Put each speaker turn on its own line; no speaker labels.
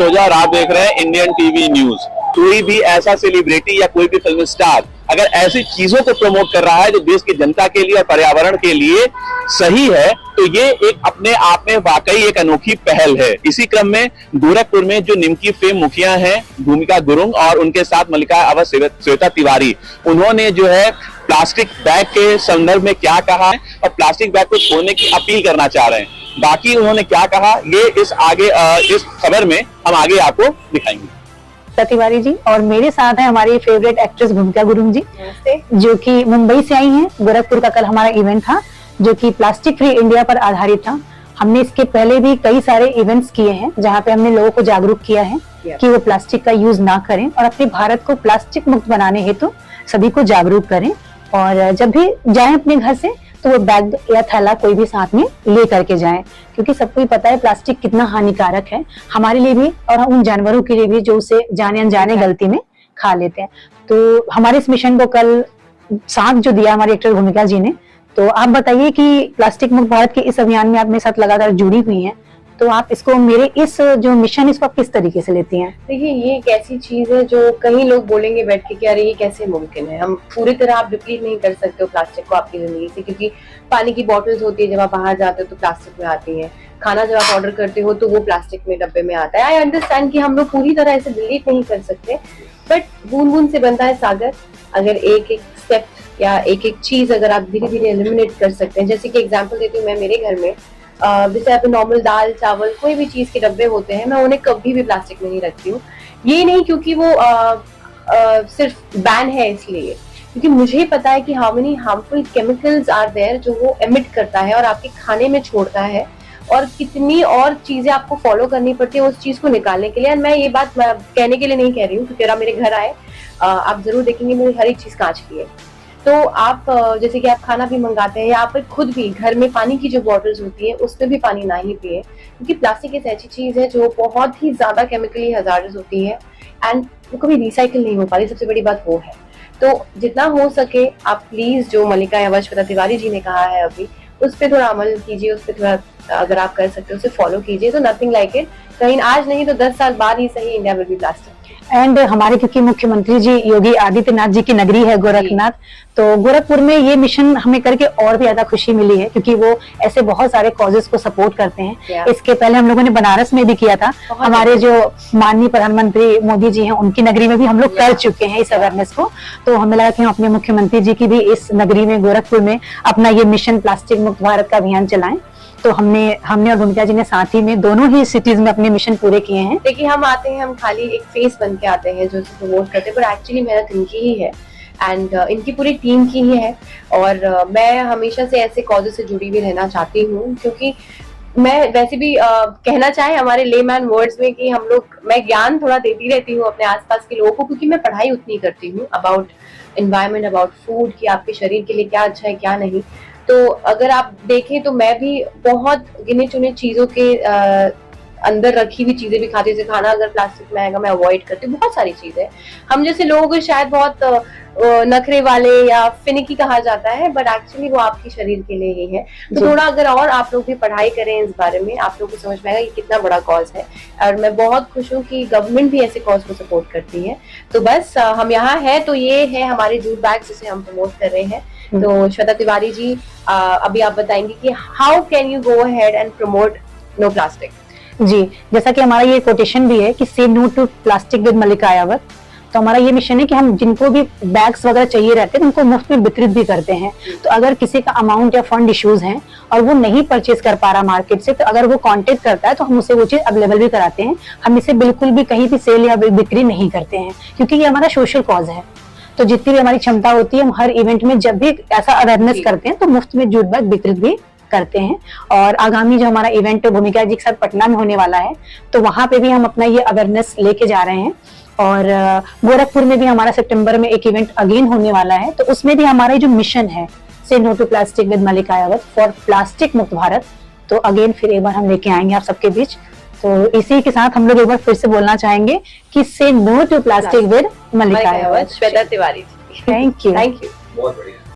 अमित ओझा और आप देख रहे हैं इंडियन टीवी न्यूज। कोई भी ऐसा सेलिब्रिटी या कोई भी फिल्म स्टार अगर ऐसी चीजों को प्रमोट कर रहा है जो देश की जनता के लिए और पर्यावरण के लिए सही है, तो ये एक अपने आप में वाकई एक अनोखी पहल है। इसी क्रम में गोरखपुर में जो निमकी फेम मुखिया हैं भूमिका गुरुंग और उनके साथ मल्लिका अवस्थी, श्वेता तिवारी, उन्होंने जो है प्लास्टिक बैग के संदर्भ में क्या कहा है और प्लास्टिक बैग को छोड़ने की अपील करना चाह रहे हैं। बाकी उन्होंने क्या कहा ये इस खबर में हम आगे आपको दिखाएंगे।
तिवारी जी और मेरे साथ है हमारी फेवरेट एक्ट्रेस भूमिका गुरुंग जी, जो कि मुंबई से आई हैं। गोरखपुर का कल हमारा इवेंट था जो कि प्लास्टिक फ्री इंडिया पर आधारित था। हमने इसके पहले भी कई सारे इवेंट्स किए हैं जहां पे हमने लोगों को जागरूक किया है कि वो प्लास्टिक का यूज ना करें और अपने भारत को प्लास्टिक मुक्त बनाने हेतु सभी को जागरूक करें। और जब भी जाएं अपने घर से तो वो बैग या थैला कोई भी साथ में ले करके जाएं, क्योंकि सबको ही पता है प्लास्टिक कितना हानिकारक है हमारे लिए भी और उन जानवरों के लिए भी जो उसे जाने अनजाने गलती में खा लेते हैं। तो हमारे इस मिशन को कल साथ जो दिया हमारी एक्टर भूमिका जी ने, तो आप बताइए कि प्लास्टिक मुक्त भारत के इस अभियान में आप मेरे साथ लगातार जुड़ी हुई हैं, तो आप इसको मेरे इस जो मिशन इसको आप किस तरीके से लेती हैं?
देखिए, ये एक ऐसी चीज है जो कई लोग बोलेंगे बैठ के कि अरे ये कैसे मुमकिन है। हम पूरी तरह आप रिप्लीट नहीं कर सकते हो प्लास्टिक को आपकी जिंदगी से, क्योंकि पानी की बॉटल्स होती है जब आप बाहर जाते हो तो प्लास्टिक में आती है, खाना जब आप ऑर्डर करते हो तो वो प्लास्टिक में डब्बे में आता है। आई अंडरस्टैंड कि हम लोग पूरी तरह ऐसे डिलीट नहीं कर सकते, बट बूंद बूंद से बनता है सागर। अगर एक एक स्टेप या एक एक चीज अगर आप धीरे धीरे एलिमिनेट कर सकते हैं, जैसे कि एग्जाम्पल देती हूँ, मैं मेरे घर में जैसे आप नॉर्मल दाल चावल कोई भी चीज के डब्बे होते हैं, मैं उन्हें कभी भी प्लास्टिक में नहीं रखती हूँ। ये नहीं क्योंकि वो सिर्फ बैन है इसलिए, क्योंकि मुझे पता है कि how many harmful chemicals are there जो वो एमिट करता है और आपके खाने में छोड़ता है, और कितनी और चीजें आपको फॉलो करनी पड़ती है उस चीज को निकालने के लिए। मैं ये बात कहने के लिए नहीं कह रही हूँ, क्योंकि मेरे घर आए आप जरूर देखेंगे मेरी हर एक चीज कांच की है। तो आप जैसे कि आप खाना भी मंगाते हैं या आप खुद भी घर में पानी की जो बॉटल्स होती है उसमें भी पानी ना ही पिए, क्योंकि प्लास्टिक एक ऐसी चीज है जो बहुत ही ज्यादा केमिकली हजार्डस होती है एंड वो कभी रिसाइकिल नहीं हो पाती। सबसे बड़ी बात वो है। तो जितना हो सके आप प्लीज जो मल्लिका अवस्थी, श्वेता तिवारी जी ने कहा है अभी, उस पर थोड़ा अमल कीजिए, उस पर थोड़ा अगर आप कर सकते हो उसे फॉलो कीजिए। तो नथिंग लाइक इट, कहीं आज नहीं तो 10 साल बाद ही सही, India will be plastic.
And हमारे क्योंकि मुख्यमंत्री जी योगी आदित्यनाथ जी की नगरी है गोरखनाथ, तो गोरखपुर में ये मिशन हमें करके और भी ज्यादा खुशी मिली है, क्योंकि वो ऐसे बहुत सारे कॉजेस को सपोर्ट करते हैं। इसके पहले हम लोगों ने बनारस में भी किया था, हमारे जो माननीय प्रधानमंत्री मोदी जी हैं उनकी नगरी में भी हम लोग कर चुके हैं इस अवेयरनेस को। तो हमें लगा कि हम अपने मुख्यमंत्री जी की भी इस नगरी में गोरखपुर में अपना ये मिशन प्लास्टिक मुक्त भारत का अभियान चलाएं। तो हमने और भूमिका जी ने साथ ही में दोनों ही सिटीज में अपने मिशन पूरे किए हैं।
देखिए, हम आते हैं, हम खाली एक फेस बन के आते हैं जो इसे प्रमोट करते हैं, पर एक्चुअली मेहनत इनकी ही है एंड इनकी पूरी टीम की ही है। और मैं हमेशा से ऐसे कॉजेस से जुड़ी हुई रहना चाहती हूँ, क्योंकि मैं वैसे भी कहना चाहे हमारे लेमैन वर्ड्स में कि हम लोग, मैं ज्ञान थोड़ा देती रहती हूँ अपने आसपास के लोगों को, क्योंकि मैं पढ़ाई उतनी करती हूँ अबाउट एनवायरनमेंट, अबाउट फूड, कि आपके शरीर के लिए क्या अच्छा है क्या नहीं। तो अगर आप देखें तो मैं भी बहुत गिने चुने चीजों के अंदर रखी हुई चीजें भी खाती हूँ। जैसे खाना अगर प्लास्टिक में आएगा मैं अवॉइड करती हूँ, बहुत सारी चीजें। हम जैसे लोगों को शायद बहुत नखरे वाले या फिनिकी कहा जाता है, बट एक्चुअली वो आपके शरीर के लिए ही है। तो थोड़ा अगर और आप लोग भी पढ़ाई करें इस बारे में, आप लोग को समझ में आएगा कि कितना बड़ा कॉज है। और मैं बहुत खुश हूँ कि गवर्नमेंट भी ऐसे कॉज को सपोर्ट करती है। तो बस हम यहाँ है तो ये है हमारे जूट बैग जिसे हम प्रमोट कर रहे हैं। तो श्वेता तिवारी जी, अभी आप बताएंगे कि how can you go ahead and promote no plastic.
जी, जैसा कि हमारा ये कोटेशन भी है कि say no to plastic with Mallika Awasthi. तो हमारा ये मिशन है कि हम जिनको भी बैग्स वगैरह चाहिए रहते हैं उनको मुफ्त में वितरित भी करते हैं। तो अगर किसी का अमाउंट या फंड इश्यूज हैं और वो नहीं परचेज कर पा रहा मार्केट से, तो अगर वो कांटेक्ट करता है तो हम उसे वो चीज अवेलेबल भी कराते हैं। हम इसे बिल्कुल भी कहीं भी सेल या बिक्री नहीं करते हैं, क्योंकि ये हमारा सोशल कॉज है। तो जितनी भी हमारी क्षमता होती है हम हर इवेंट में जब भी ऐसा अवेयरनेस करते हैं तो मुफ्त में जूट बैग वितरित भी करते हैं। और आगामी जो हमारा इवेंट भूमिका जी के साथ पटना में होने वाला है, तो वहां पे भी हम अपना ये अवेयरनेस लेके जा रहे हैं। और गोरखपुर में भी हमारा सितंबर में एक इवेंट अगेन होने वाला है, तो उसमें भी हमारा जो मिशन है say no to plastic with Mallika Awasthi for plastic मुक्त भारत, तो अगेन फिर एक बार हम लेके आएंगे आप सबके बीच। तो इसी के साथ हम लोग एक बार फिर से बोलना चाहेंगे कि say no to plastic with Mallika Awasthi.
Shweta Tiwari.
Thank you.
Thank you.
बहुत बढ़िया।